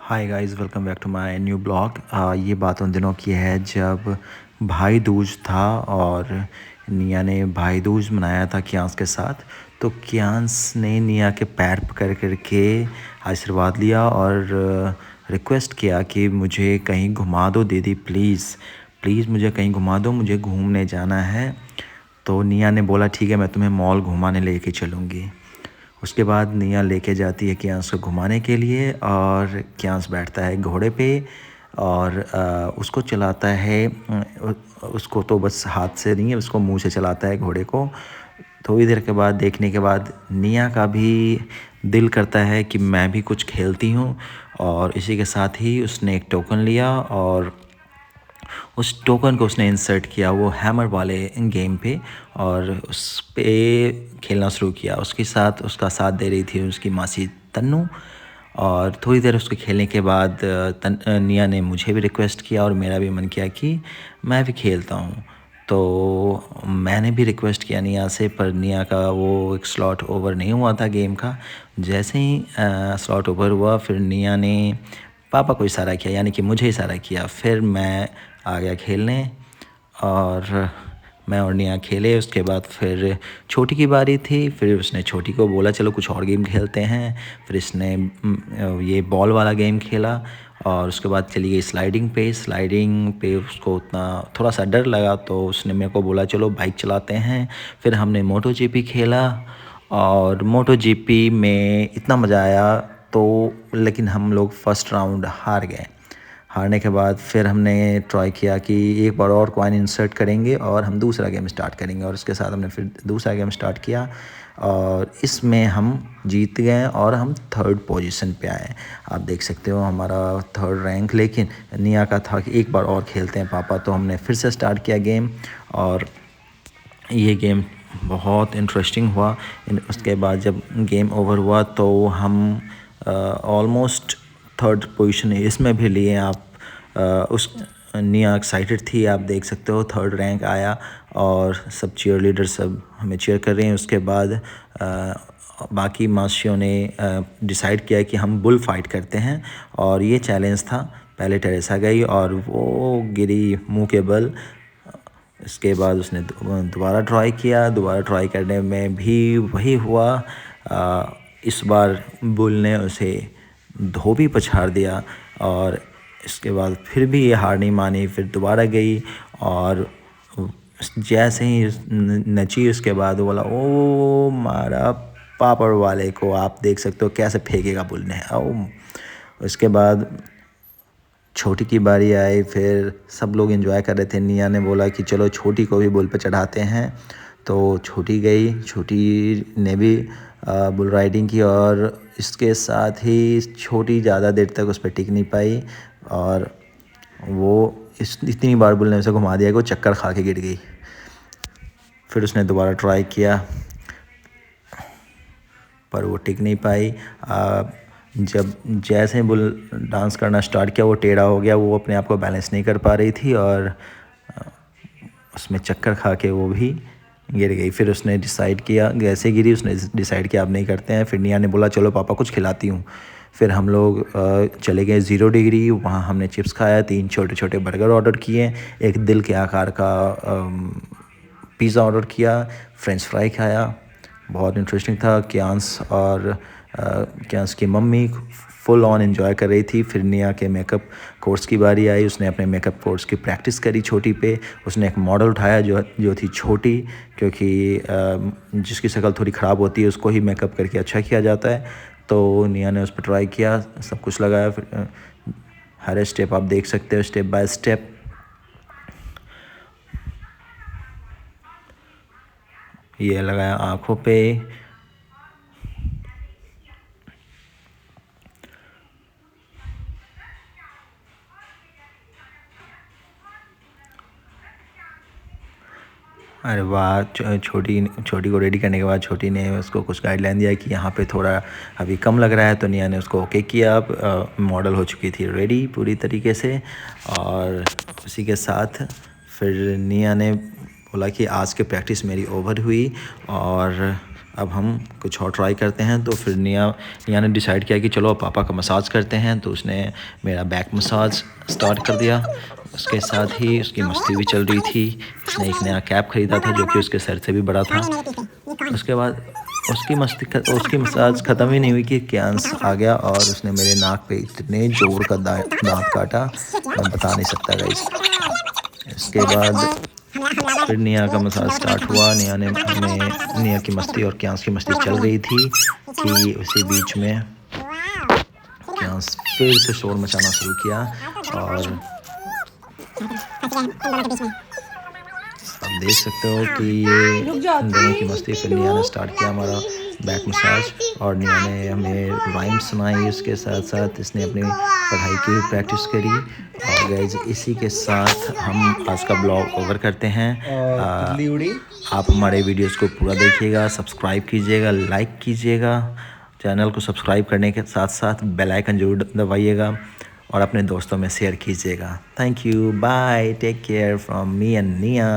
Hi guys, welcome back to my new blog. ये बात उन दिनों की है जब भाई दूज था और निया ने भाई दूज मनाया था कियांस के साथ। तो कियांस ने निया के पैर पकड़ करके आशीर्वाद लिया और रिक्वेस्ट किया कि मुझे कहीं घुमा दो दीदी, प्लीज़ प्लीज़ मुझे कहीं घुमा दो, मुझे घूमने जाना है। तो निया ने बोला ठीक है, मैं तुम्हें मॉल घुमाने लेके चलूँगी। उसके बाद निया लेके जाती है कियांस को घुमाने के लिए और कियांस बैठता है घोड़े पे और उसको चलाता है। उसको तो बस हाथ से नहीं है, उसको मुंह से चलाता है घोड़े को। थोड़ी देर के बाद देखने के बाद निया का भी दिल करता है कि मैं भी कुछ खेलती हूँ, और इसी के साथ ही उसने एक टोकन लिया और उस टोकन को उसने इंसर्ट किया वो हैमर वाले गेम पे और उस पे खेलना शुरू किया। उसका साथ दे रही थी उसकी मासी तन्नू। और थोड़ी देर उसके खेलने के बाद निया ने मुझे भी रिक्वेस्ट किया और मेरा भी मन किया कि मैं भी खेलता हूँ। तो मैंने भी रिक्वेस्ट किया निया से, पर निया का वो एक स्लॉट ओवर नहीं हुआ था गेम का। जैसे ही स्लॉट ओवर हुआ फिर निया ने पापा को इशारा किया, यानी कि मुझे इशारा किया। फिर मैं आ गया खेलने और मैं और निया खेले। उसके बाद फिर छोटी की बारी थी, फिर उसने छोटी को बोला चलो कुछ और गेम खेलते हैं। फिर इसने ये बॉल वाला गेम खेला और उसके बाद चली गई स्लाइडिंग पे उसको उतना थोड़ा सा डर लगा, तो उसने मेरे को बोला चलो बाइक चलाते हैं। फिर हमने मोटो जीपी खेला और मोटो जीपी में इतना मज़ा आया। तो लेकिन हम लोग फर्स्ट राउंड हार गए। हारने के बाद फिर हमने ट्राई किया कि एक बार और कॉइन इंसर्ट करेंगे और हम दूसरा गेम स्टार्ट करेंगे, और उसके साथ हमने फिर दूसरा गेम स्टार्ट किया और इसमें हम जीत गए और हम थर्ड पोजीशन पे आए। आप देख सकते हो हमारा थर्ड रैंक। लेकिन निया का था कि एक बार और खेलते हैं पापा, तो हमने फिर से स्टार्ट किया गेम और ये गेम बहुत इंटरेस्टिंग हुआ। उसके बाद जब गेम ओवर हुआ तो हम ऑलमोस्ट थर्ड पोजीशन इसमें भी लिए। आप उस निया एक्साइटेड थी, आप देख सकते हो थर्ड रैंक आया और सब चीयर लीडर सब हमें चीयर कर रहे हैं। उसके बाद बाकी मासियों ने डिसाइड किया कि हम बुल फाइट करते हैं और ये चैलेंज था। पहले टेरेसा गई और वो गिरी मुंह के बल। इसके बाद उसने दोबारा ट्राई करने में भी वही हुआ। इस बार बुल ने उसे धोबी पछाड़ दिया और इसके बाद फिर भी ये हार नहीं मानी। फिर दोबारा गई और जैसे ही नची उसके बाद बोला ओ मारा पापड़ वाले को। आप देख सकते हो कैसे फेंकेगा बुल ने। ओ उसके बाद छोटी की बारी आई। फिर सब लोग एंजॉय कर रहे थे। निया ने बोला कि चलो छोटी को भी बुल पे चढ़ाते हैं, तो छोटी गई। छोटी ने भी बुल राइडिंग की और इसके साथ ही छोटी ज़्यादा देर तक उस पर टिक नहीं पाई और वो इतनी बार बुल ने उसे घुमा दिया कि वो चक्कर खा के गिर गई। फिर उसने दोबारा ट्राई किया पर वो टिक नहीं पाई। जब जैसे बुल डांस करना स्टार्ट किया वो टेढ़ा हो गया, वो अपने आप को बैलेंस नहीं कर पा रही थी और उसमें चक्कर खा के वो भी गिर गई। फिर उसने डिसाइड किया, जैसे गिरी उसने डिसाइड किया अब नहीं करते हैं। फिर निया ने बोला चलो पापा कुछ खिलाती हूँ। फिर हम लोग चले गए 0 डिग्री। वहाँ हमने चिप्स खाया, 3 छोटे छोटे बर्गर ऑर्डर किए, एक दिल के आकार का पिज़्ज़ा ऑर्डर किया, फ्रेंच फ्राई खाया। बहुत इंटरेस्टिंग था। कियांस की मम्मी फुल ऑन एंजॉय कर रही थी। फिर निया के मेकअप कोर्स की बारी आई। उसने अपने मेकअप कोर्स की प्रैक्टिस करी छोटी पे। उसने एक मॉडल उठाया जो थी छोटी, क्योंकि जिसकी शक्ल थोड़ी ख़राब होती है उसको ही मेकअप करके अच्छा किया जाता है। तो निया ने उस पर ट्राई किया, सब कुछ लगाया। फिर हर स्टेप आप देख सकते हो, स्टेप बाय स्टेप। ये लगाया आँखों पे। अरे वाह! छोटी छोटी को रेडी करने के बाद छोटी ने उसको कुछ गाइडलाइन दिया कि यहाँ पे थोड़ा अभी कम लग रहा है, तो निया ने उसको ओके किया। अब मॉडल हो चुकी थी रेडी पूरी तरीके से। और उसी के साथ फिर निया ने बोला कि आज की प्रैक्टिस मेरी ओवर हुई और अब हम कुछ और ट्राई करते हैं। तो फिर निया ने डिसाइड किया कि चलो पापा का मसाज करते हैं। तो उसने मेरा बैक मसाज स्टार्ट कर दिया। उसके साथ ही उसकी मस्ती भी चल रही थी। उसने एक नया कैप ख़रीदा था जो कि उसके सर से भी बड़ा था। उसके बाद उसकी मसाज ख़त्म ही नहीं हुई कि कियांस आ गया और उसने मेरे नाक पे इतने ज़ोर का दांत काटा, मैं बता नहीं सकता गाइस। इसके बाद फिर निया का मसाज स्टार्ट हुआ। निया की मस्ती और कियांस की मस्ती चल रही थी कि उसी बीच में कियांस फिर से शोर मचाना शुरू किया। और आप देख सकते हो कि ये इन दोनों की मस्ती। फिर निया ने स्टार्ट किया हमारा बैक मसाज और निया ने हमें राइम सुनाई। उसके साथ साथ इसने अपनी पढ़ाई की भी प्रैक्टिस करी। और गाइज इसी के साथ हम आज का ब्लॉग ओवर करते हैं। आप हमारे वीडियोस को पूरा देखिएगा, सब्सक्राइब कीजिएगा, लाइक कीजिएगा। चैनल को सब्सक्राइब करने के साथ साथ बेल आइकन जरूर दबाइएगा और अपने दोस्तों में शेयर कीजिएगा। Thank you, bye, take care from me and निया।